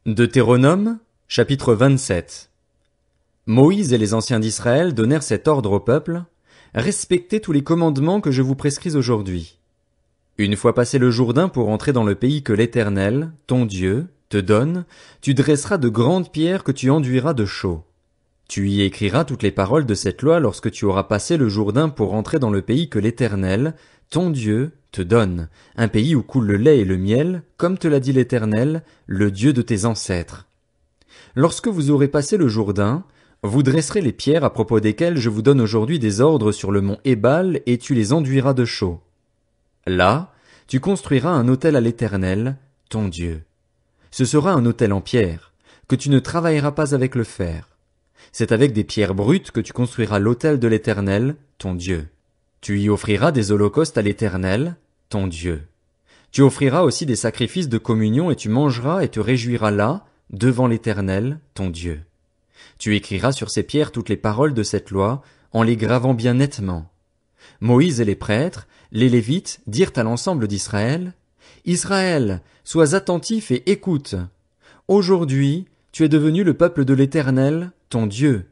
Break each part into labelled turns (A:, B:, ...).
A: Deutéronome, chapitre 27. Moïse et les anciens d'Israël donnèrent cet ordre au peuple: Respectez tous les commandements que je vous prescris aujourd'hui. Une fois passé le Jourdain pour entrer dans le pays que l'Éternel, ton Dieu, te donne, tu dresseras de grandes pierres que tu enduiras de chaux. Tu y écriras toutes les paroles de cette loi lorsque tu auras passé le Jourdain pour entrer dans le pays que l'Éternel, ton Dieu, te donne, un pays où coule le lait et le miel, comme te l'a dit l'Éternel, le Dieu de tes ancêtres. Lorsque vous aurez passé le Jourdain, vous dresserez les pierres à propos desquelles je vous donne aujourd'hui des ordres sur le mont Ébal, et tu les enduiras de chaux. Là, tu construiras un autel à l'Éternel, ton Dieu. Ce sera un autel en pierre, que tu ne travailleras pas avec le fer. C'est avec des pierres brutes que tu construiras l'autel de l'Éternel, ton Dieu. Tu y offriras des holocaustes à l'Éternel, ton Dieu. Tu offriras aussi des sacrifices de communion et tu mangeras et te réjouiras là, devant l'Éternel, ton Dieu. Tu écriras sur ces pierres toutes les paroles de cette loi, en les gravant bien nettement. Moïse et les prêtres, les Lévites, dirent à l'ensemble d'Israël: Israël, sois attentif et écoute. Aujourd'hui, tu es devenu le peuple de l'Éternel, ton Dieu.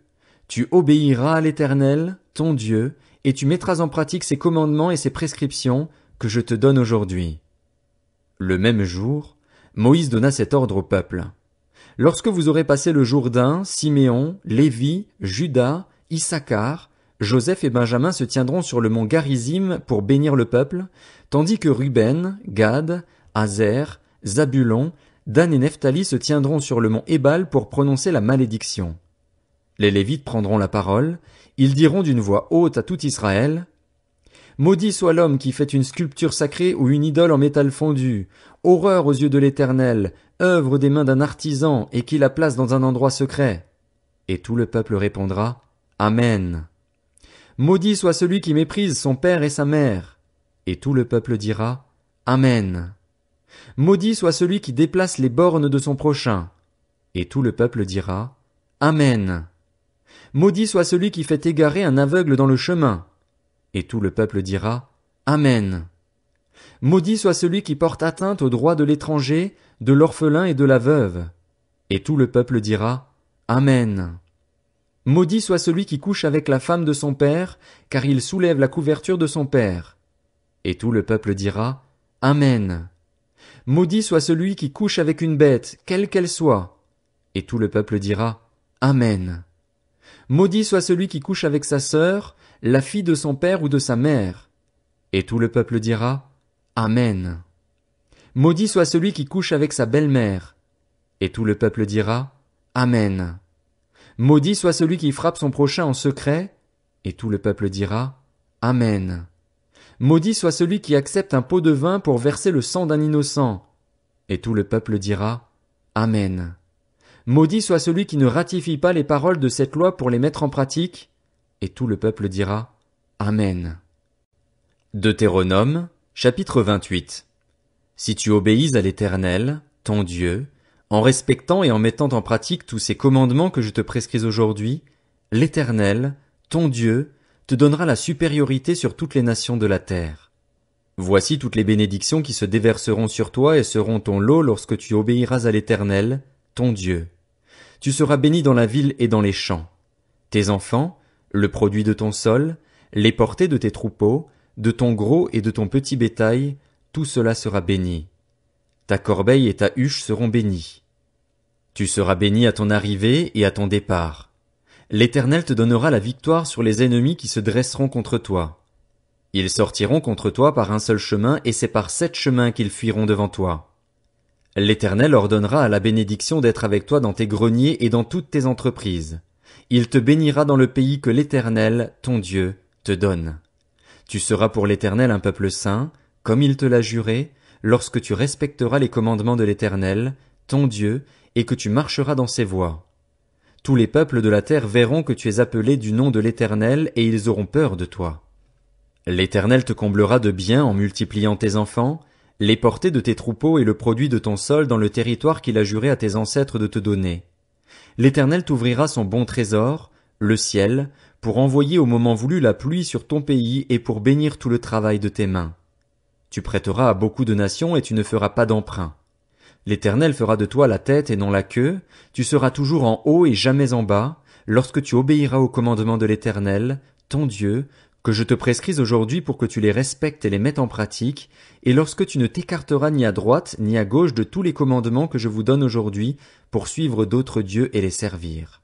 A: Tu obéiras à l'Éternel, ton Dieu, et tu mettras en pratique ses commandements et ses prescriptions que je te donne aujourd'hui. Le même jour, Moïse donna cet ordre au peuple. Lorsque vous aurez passé le Jourdain, Siméon, Lévi, Juda, Issachar, Joseph et Benjamin se tiendront sur le mont Garizim pour bénir le peuple, tandis que Ruben, Gad, Aser, Zabulon, Dan et Nephtali se tiendront sur le mont Ébal pour prononcer la malédiction. Les Lévites prendront la parole, ils diront d'une voix haute à tout Israël: Maudit soit l'homme qui fait une sculpture sacrée ou une idole en métal fondu, horreur aux yeux de l'Éternel, œuvre des mains d'un artisan et qui la place dans un endroit secret. Et tout le peuple répondra: Amen. Maudit soit celui qui méprise son père et sa mère. Et tout le peuple dira: Amen. Maudit soit celui qui déplace les bornes de son prochain. Et tout le peuple dira: Amen. Maudit soit celui qui fait égarer un aveugle dans le chemin. Et tout le peuple dira: Amen. Maudit soit celui qui porte atteinte aux droits de l'étranger, de l'orphelin et de la veuve. Et tout le peuple dira: Amen. Maudit soit celui qui couche avec la femme de son père, car il soulève la couverture de son père. Et tout le peuple dira: Amen. Maudit soit celui qui couche avec une bête, quelle qu'elle soit. Et tout le peuple dira: Amen. Maudit soit celui qui couche avec sa sœur, la fille de son père ou de sa mère. Et tout le peuple dira: Amen. Maudit soit celui qui couche avec sa belle-mère. Et tout le peuple dira: Amen. Maudit soit celui qui frappe son prochain en secret. Et tout le peuple dira: Amen. Maudit soit celui qui accepte un pot de vin pour verser le sang d'un innocent. Et tout le peuple dira: Amen. Maudit soit celui qui ne ratifie pas les paroles de cette loi pour les mettre en pratique. Et tout le peuple dira: Amen. Deutéronome, chapitre 28. Si tu obéis à l'Éternel, ton Dieu, en respectant et en mettant en pratique tous ces commandements que je te prescris aujourd'hui, l'Éternel, ton Dieu, te donnera la supériorité sur toutes les nations de la terre. Voici toutes les bénédictions qui se déverseront sur toi et seront ton lot lorsque tu obéiras à l'Éternel, ton Dieu. Tu seras béni dans la ville et dans les champs. Tes enfants, le produit de ton sol, les portées de tes troupeaux, de ton gros et de ton petit bétail, tout cela sera béni. Ta corbeille et ta huche seront bénies. Tu seras béni à ton arrivée et à ton départ. L'Éternel te donnera la victoire sur les ennemis qui se dresseront contre toi. Ils sortiront contre toi par un seul chemin et c'est par 7 chemins qu'ils fuiront devant toi. L'Éternel ordonnera à la bénédiction d'être avec toi dans tes greniers et dans toutes tes entreprises. Il te bénira dans le pays que l'Éternel, ton Dieu, te donne. Tu seras pour l'Éternel un peuple saint, comme il te l'a juré, lorsque tu respecteras les commandements de l'Éternel, ton Dieu, et que tu marcheras dans ses voies. Tous les peuples de la terre verront que tu es appelé du nom de l'Éternel et ils auront peur de toi. L'Éternel te comblera de biens en multipliant tes enfants, les portées de tes troupeaux et le produit de ton sol dans le territoire qu'il a juré à tes ancêtres de te donner. L'Éternel t'ouvrira son bon trésor, le ciel, pour envoyer au moment voulu la pluie sur ton pays et pour bénir tout le travail de tes mains. Tu prêteras à beaucoup de nations et tu ne feras pas d'emprunt. L'Éternel fera de toi la tête et non la queue, tu seras toujours en haut et jamais en bas, lorsque tu obéiras aux commandements de l'Éternel, ton Dieu, que je te prescris aujourd'hui pour que tu les respectes et les mettes en pratique, et lorsque tu ne t'écarteras ni à droite ni à gauche de tous les commandements que je vous donne aujourd'hui pour suivre d'autres dieux et les servir.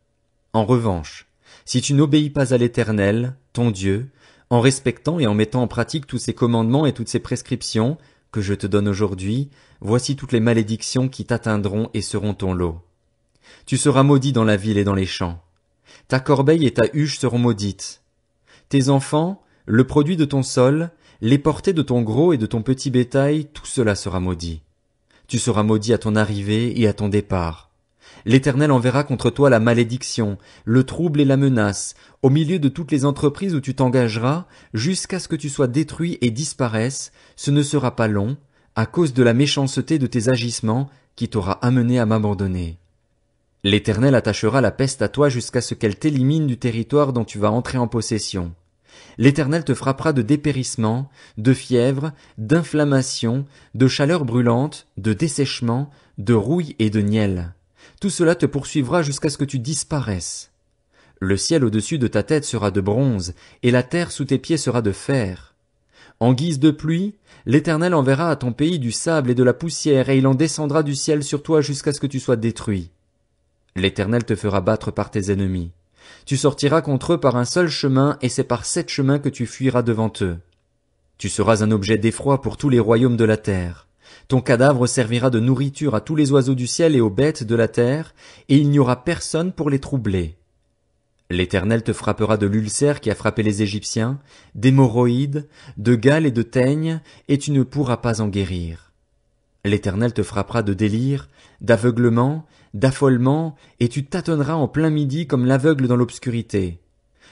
A: En revanche, si tu n'obéis pas à l'Éternel, ton Dieu, en respectant et en mettant en pratique tous ces commandements et toutes ces prescriptions que je te donne aujourd'hui, voici toutes les malédictions qui t'atteindront et seront ton lot. Tu seras maudit dans la ville et dans les champs. Ta corbeille et ta huche seront maudites. Tes enfants, le produit de ton sol, les portées de ton gros et de ton petit bétail, tout cela sera maudit. Tu seras maudit à ton arrivée et à ton départ. L'Éternel enverra contre toi la malédiction, le trouble et la menace, au milieu de toutes les entreprises où tu t'engageras, jusqu'à ce que tu sois détruit et disparaisses, ce ne sera pas long, à cause de la méchanceté de tes agissements qui t'aura amené à m'abandonner. L'Éternel attachera la peste à toi jusqu'à ce qu'elle t'élimine du territoire dont tu vas entrer en possession. L'Éternel te frappera de dépérissement, de fièvre, d'inflammation, de chaleur brûlante, de dessèchement, de rouille et de nielle. Tout cela te poursuivra jusqu'à ce que tu disparaisses. Le ciel au-dessus de ta tête sera de bronze, et la terre sous tes pieds sera de fer. En guise de pluie, l'Éternel enverra à ton pays du sable et de la poussière, et il en descendra du ciel sur toi jusqu'à ce que tu sois détruit. L'Éternel te fera battre par tes ennemis. Tu sortiras contre eux par un seul chemin, et c'est par 7 chemins que tu fuiras devant eux. Tu seras un objet d'effroi pour tous les royaumes de la terre. Ton cadavre servira de nourriture à tous les oiseaux du ciel et aux bêtes de la terre, et il n'y aura personne pour les troubler. L'Éternel te frappera de l'ulcère qui a frappé les Égyptiens, d'hémorroïdes, de gale et de teigne, et tu ne pourras pas en guérir. L'Éternel te frappera de délire, d'aveuglement, d'affolement, et tu tâtonneras en plein midi comme l'aveugle dans l'obscurité.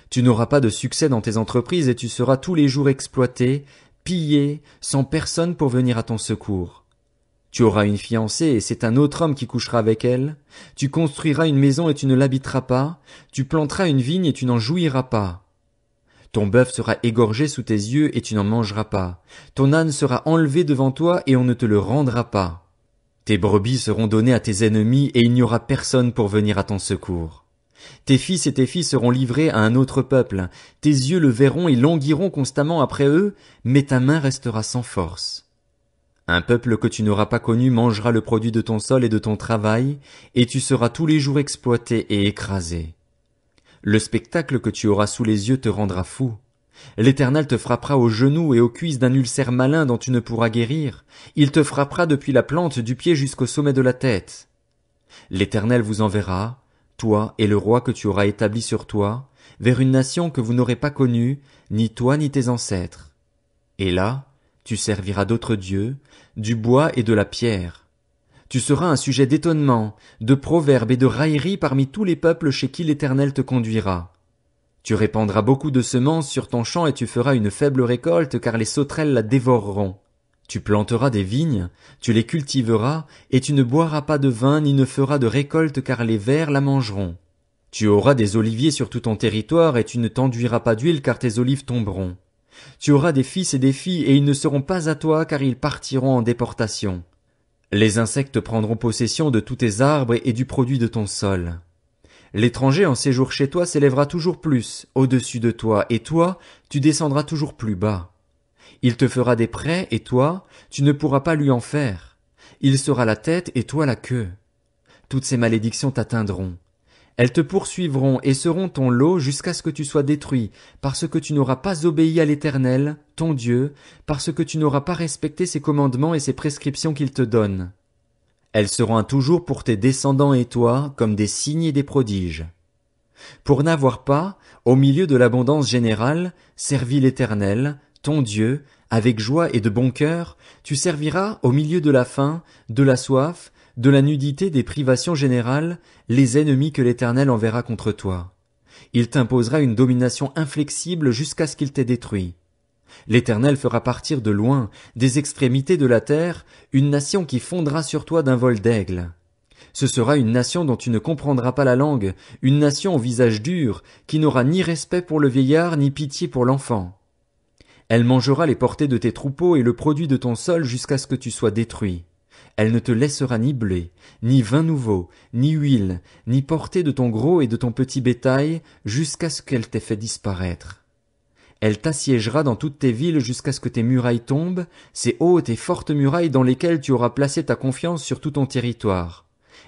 A: Tu n'auras pas de succès dans tes entreprises et tu seras tous les jours exploité, pillé, sans personne pour venir à ton secours. Tu auras une fiancée et c'est un autre homme qui couchera avec elle. Tu construiras une maison et tu ne l'habiteras pas. Tu planteras une vigne et tu n'en jouiras pas. Ton bœuf sera égorgé sous tes yeux et tu n'en mangeras pas. Ton âne sera enlevé devant toi et on ne te le rendra pas. Tes brebis seront données à tes ennemis et il n'y aura personne pour venir à ton secours. Tes fils et tes filles seront livrés à un autre peuple. Tes yeux le verront et languiront constamment après eux, mais ta main restera sans force. Un peuple que tu n'auras pas connu mangera le produit de ton sol et de ton travail, et tu seras tous les jours exploité et écrasé. Le spectacle que tu auras sous les yeux te rendra fou. L'Éternel te frappera aux genoux et aux cuisses d'un ulcère malin dont tu ne pourras guérir. Il te frappera depuis la plante du pied jusqu'au sommet de la tête. L'Éternel vous enverra, toi et le roi que tu auras établi sur toi, vers une nation que vous n'aurez pas connue, ni toi ni tes ancêtres. Et là, tu serviras d'autres dieux, du bois et de la pierre. Tu seras un sujet d'étonnement, de proverbes et de raillerie parmi tous les peuples chez qui l'Éternel te conduira. Tu répandras beaucoup de semences sur ton champ et tu feras une faible récolte car les sauterelles la dévoreront. Tu planteras des vignes, tu les cultiveras, et tu ne boiras pas de vin ni ne feras de récolte car les vers la mangeront. Tu auras des oliviers sur tout ton territoire et tu ne t'enduiras pas d'huile car tes olives tomberont. Tu auras des fils et des filles et ils ne seront pas à toi car ils partiront en déportation. Les insectes prendront possession de tous tes arbres et du produit de ton sol. L'étranger en séjour chez toi s'élèvera toujours plus au-dessus de toi et toi, tu descendras toujours plus bas. Il te fera des prêts et toi, tu ne pourras pas lui en faire. Il sera la tête et toi la queue. Toutes ces malédictions t'atteindront. Elles te poursuivront et seront ton lot jusqu'à ce que tu sois détruit, parce que tu n'auras pas obéi à l'Éternel, ton Dieu, parce que tu n'auras pas respecté ses commandements et ses prescriptions qu'il te donne. Elles seront toujours pour tes descendants et toi comme des signes et des prodiges. Pour n'avoir pas, au milieu de l'abondance générale, servi l'Éternel, ton Dieu, avec joie et de bon cœur, tu serviras au milieu de la faim, de la soif, de la nudité, des privations générales, les ennemis que l'Éternel enverra contre toi. Il t'imposera une domination inflexible jusqu'à ce qu'il t'ait détruit. L'Éternel fera partir de loin, des extrémités de la terre, une nation qui fondra sur toi d'un vol d'aigle. Ce sera une nation dont tu ne comprendras pas la langue, une nation au visage dur, qui n'aura ni respect pour le vieillard ni pitié pour l'enfant. Elle mangera les portées de tes troupeaux et le produit de ton sol jusqu'à ce que tu sois détruit. Elle ne te laissera ni blé, ni vin nouveau, ni huile, ni portée de ton gros et de ton petit bétail, jusqu'à ce qu'elle t'ait fait disparaître. Elle t'assiégera dans toutes tes villes jusqu'à ce que tes murailles tombent, ces hautes et fortes murailles dans lesquelles tu auras placé ta confiance sur tout ton territoire.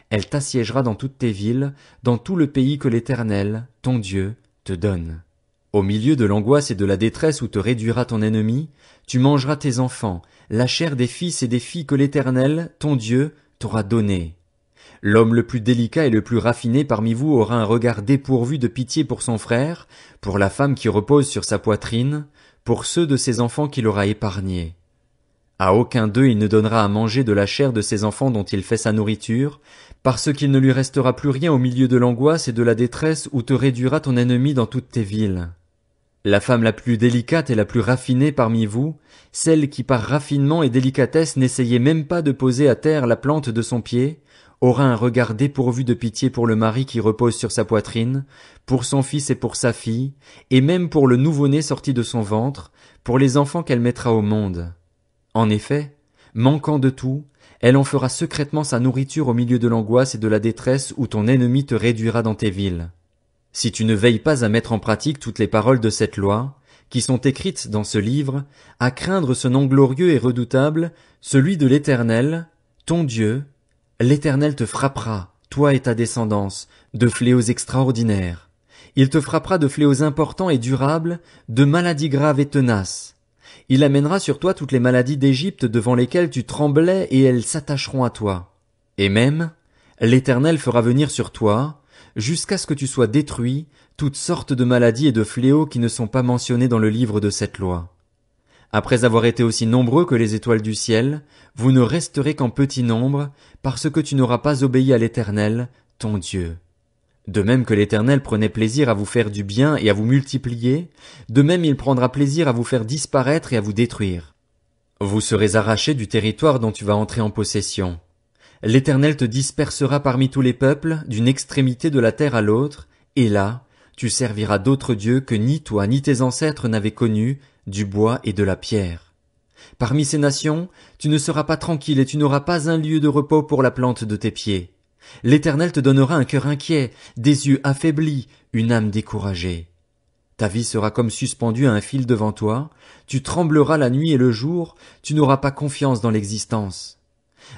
A: Elle t'assiégera dans toutes tes villes, dans tout le pays que l'Éternel, ton Dieu, te donne. Au milieu de l'angoisse et de la détresse où te réduira ton ennemi, tu mangeras tes enfants, la chair des fils et des filles que l'Éternel, ton Dieu, t'aura donnés. L'homme le plus délicat et le plus raffiné parmi vous aura un regard dépourvu de pitié pour son frère, pour la femme qui repose sur sa poitrine, pour ceux de ses enfants qu'il aura épargnés. À aucun d'eux il ne donnera à manger de la chair de ses enfants dont il fait sa nourriture, parce qu'il ne lui restera plus rien au milieu de l'angoisse et de la détresse où te réduira ton ennemi dans toutes tes villes. La femme la plus délicate et la plus raffinée parmi vous, celle qui par raffinement et délicatesse n'essayait même pas de poser à terre la plante de son pied, aura un regard dépourvu de pitié pour le mari qui repose sur sa poitrine, pour son fils et pour sa fille, et même pour le nouveau-né sorti de son ventre, pour les enfants qu'elle mettra au monde. En effet, manquant de tout, elle en fera secrètement sa nourriture au milieu de l'angoisse et de la détresse où ton ennemi te réduira dans tes villes. Si tu ne veilles pas à mettre en pratique toutes les paroles de cette loi, qui sont écrites dans ce livre, à craindre ce nom glorieux et redoutable, celui de l'Éternel, ton Dieu, l'Éternel te frappera, toi et ta descendance, de fléaux extraordinaires. Il te frappera de fléaux importants et durables, de maladies graves et tenaces. Il amènera sur toi toutes les maladies d'Égypte devant lesquelles tu tremblais et elles s'attacheront à toi. Et même, l'Éternel fera venir sur toi, jusqu'à ce que tu sois détruit, toutes sortes de maladies et de fléaux qui ne sont pas mentionnés dans le livre de cette loi. Après avoir été aussi nombreux que les étoiles du ciel, vous ne resterez qu'en petit nombre, parce que tu n'auras pas obéi à l'Éternel, ton Dieu. De même que l'Éternel prenait plaisir à vous faire du bien et à vous multiplier, de même il prendra plaisir à vous faire disparaître et à vous détruire. Vous serez arrachés du territoire dont tu vas entrer en possession. L'Éternel te dispersera parmi tous les peuples, d'une extrémité de la terre à l'autre, et là, tu serviras d'autres dieux que ni toi ni tes ancêtres n'avaient connus, du bois et de la pierre. Parmi ces nations, tu ne seras pas tranquille et tu n'auras pas un lieu de repos pour la plante de tes pieds. L'Éternel te donnera un cœur inquiet, des yeux affaiblis, une âme découragée. Ta vie sera comme suspendue à un fil devant toi, tu trembleras la nuit et le jour, tu n'auras pas confiance dans l'existence.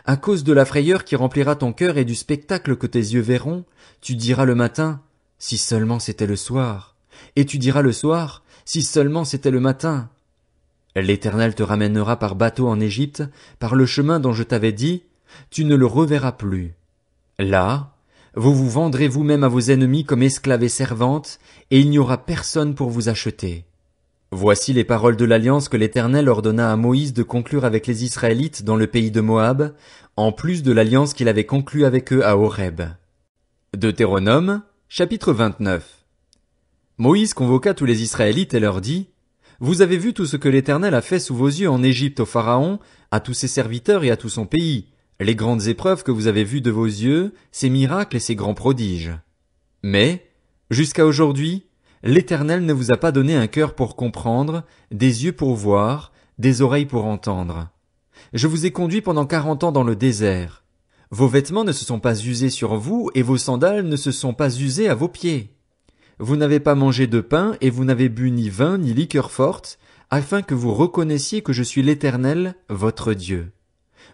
A: À cause de la frayeur qui remplira ton cœur et du spectacle que tes yeux verront, tu diras le matin, si seulement c'était le soir, et tu diras le soir, si seulement c'était le matin. L'Éternel te ramènera par bateau en Égypte, par le chemin dont je t'avais dit, tu ne le reverras plus. Là, vous vous vendrez vous-même à vos ennemis comme esclaves et servantes, et il n'y aura personne pour vous acheter. Voici les paroles de l'alliance que l'Éternel ordonna à Moïse de conclure avec les Israélites dans le pays de Moab, en plus de l'alliance qu'il avait conclue avec eux à Horeb. Deutéronome, chapitre 29. Moïse convoqua tous les Israélites et leur dit, « Vous avez vu tout ce que l'Éternel a fait sous vos yeux en Égypte au Pharaon, à tous ses serviteurs et à tout son pays, les grandes épreuves que vous avez vues de vos yeux, ses miracles et ses grands prodiges. Mais, jusqu'à aujourd'hui, l'Éternel ne vous a pas donné un cœur pour comprendre, des yeux pour voir, des oreilles pour entendre. Je vous ai conduit pendant 40 ans dans le désert. Vos vêtements ne se sont pas usés sur vous et vos sandales ne se sont pas usées à vos pieds. Vous n'avez pas mangé de pain et vous n'avez bu ni vin ni liqueur forte, afin que vous reconnaissiez que je suis l'Éternel, votre Dieu.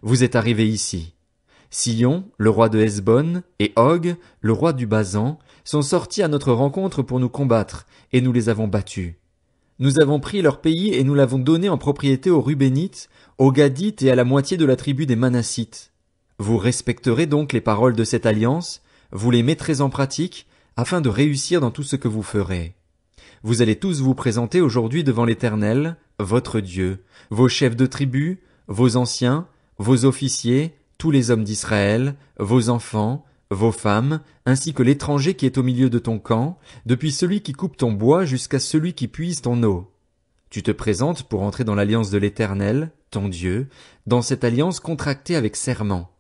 A: Vous êtes arrivés ici. Sihon, le roi de Hesbon, et Og, le roi du Basan, sont sortis à notre rencontre pour nous combattre, et nous les avons battus. Nous avons pris leur pays et nous l'avons donné en propriété aux Rubénites, aux Gadites et à la moitié de la tribu des Manassites. Vous respecterez donc les paroles de cette alliance, vous les mettrez en pratique, afin de réussir dans tout ce que vous ferez. Vous allez tous vous présenter aujourd'hui devant l'Éternel, votre Dieu, vos chefs de tribu, vos anciens, vos officiers, tous les hommes d'Israël, vos enfants, vos femmes, ainsi que l'étranger qui est au milieu de ton camp, depuis celui qui coupe ton bois jusqu'à celui qui puise ton eau. Tu te présentes pour entrer dans l'alliance de l'Éternel, ton Dieu, dans cette alliance contractée avec serment.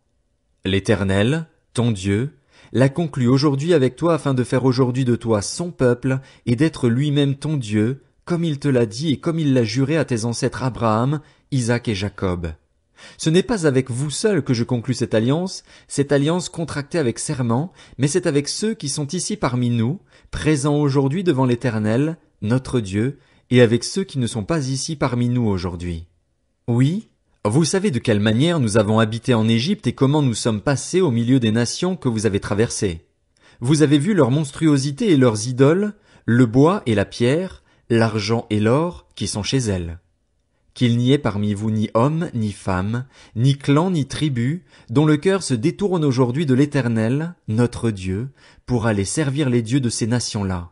A: L'Éternel, ton Dieu, l'a conclu aujourd'hui avec toi afin de faire aujourd'hui de toi son peuple et d'être lui-même ton Dieu, comme il te l'a dit et comme il l'a juré à tes ancêtres Abraham, Isaac et Jacob. Ce n'est pas avec vous seuls que je conclus cette alliance contractée avec serment, mais c'est avec ceux qui sont ici parmi nous, présents aujourd'hui devant l'Éternel, notre Dieu, et avec ceux qui ne sont pas ici parmi nous aujourd'hui. Oui, vous savez de quelle manière nous avons habité en Égypte et comment nous sommes passés au milieu des nations que vous avez traversées. Vous avez vu leur monstruosité et leurs idoles, le bois et la pierre, l'argent et l'or qui sont chez elles. Qu'il n'y ait parmi vous ni homme, ni femme, ni clan, ni tribu, dont le cœur se détourne aujourd'hui de l'Éternel, notre Dieu, pour aller servir les dieux de ces nations-là.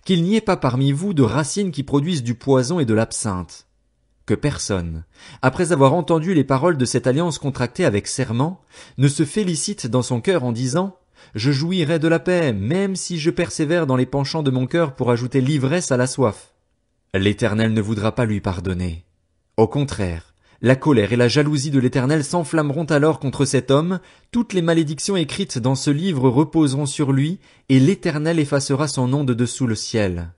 A: Qu'il n'y ait pas parmi vous de racines qui produisent du poison et de l'absinthe. Que personne, après avoir entendu les paroles de cette alliance contractée avec serment, ne se félicite dans son cœur en disant « Je jouirai de la paix, même si je persévère dans les penchants de mon cœur pour ajouter l'ivresse à la soif. » L'Éternel ne voudra pas lui pardonner. Au contraire, la colère et la jalousie de l'Éternel s'enflammeront alors contre cet homme, toutes les malédictions écrites dans ce livre reposeront sur lui, et l'Éternel effacera son nom de dessous le ciel.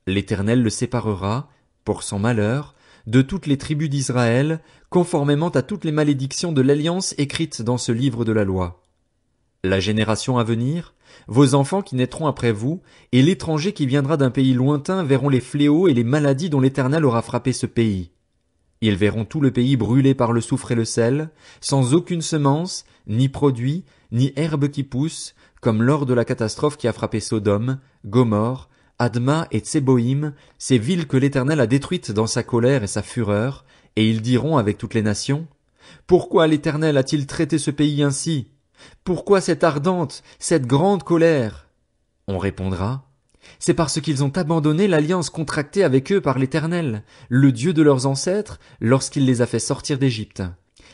A: L'Éternel le séparera, pour son malheur, de toutes les tribus d'Israël, conformément à toutes les malédictions de l'alliance écrites dans ce livre de la loi. La génération à venir, vos enfants qui naîtront après vous, et l'étranger qui viendra d'un pays lointain verront les fléaux et les maladies dont l'Éternel aura frappé ce pays. Ils verront tout le pays brûlé par le soufre et le sel, sans aucune semence, ni produit, ni herbe qui pousse, comme lors de la catastrophe qui a frappé Sodome, Gomorrhe, Adma et Tseboïm, ces villes que l'Éternel a détruites dans sa colère et sa fureur, et ils diront avec toutes les nations, « Pourquoi l'Éternel a-t-il traité ce pays ainsi? Pourquoi cette ardente, cette grande colère ?» On répondra, c'est parce qu'ils ont abandonné l'alliance contractée avec eux par l'Éternel, le Dieu de leurs ancêtres, lorsqu'il les a fait sortir d'Égypte.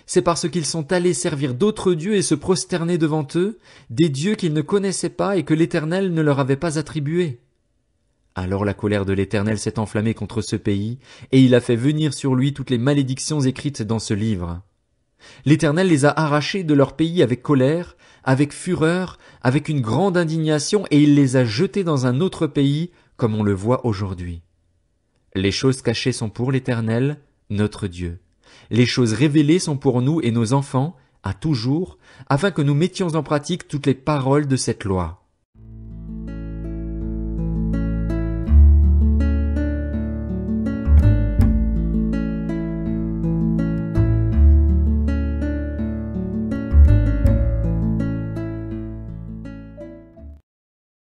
A: C'est parce qu'ils sont allés servir d'autres dieux et se prosterner devant eux, des dieux qu'ils ne connaissaient pas et que l'Éternel ne leur avait pas attribués. Alors la colère de l'Éternel s'est enflammée contre ce pays, et il a fait venir sur lui toutes les malédictions écrites dans ce livre. L'Éternel les a arrachés de leur pays avec colère, avec fureur, avec une grande indignation, et il les a jetés dans un autre pays, comme on le voit aujourd'hui. Les choses cachées sont pour l'Éternel, notre Dieu. Les choses révélées sont pour nous et nos enfants, à toujours, afin que nous mettions en pratique toutes les paroles de cette loi.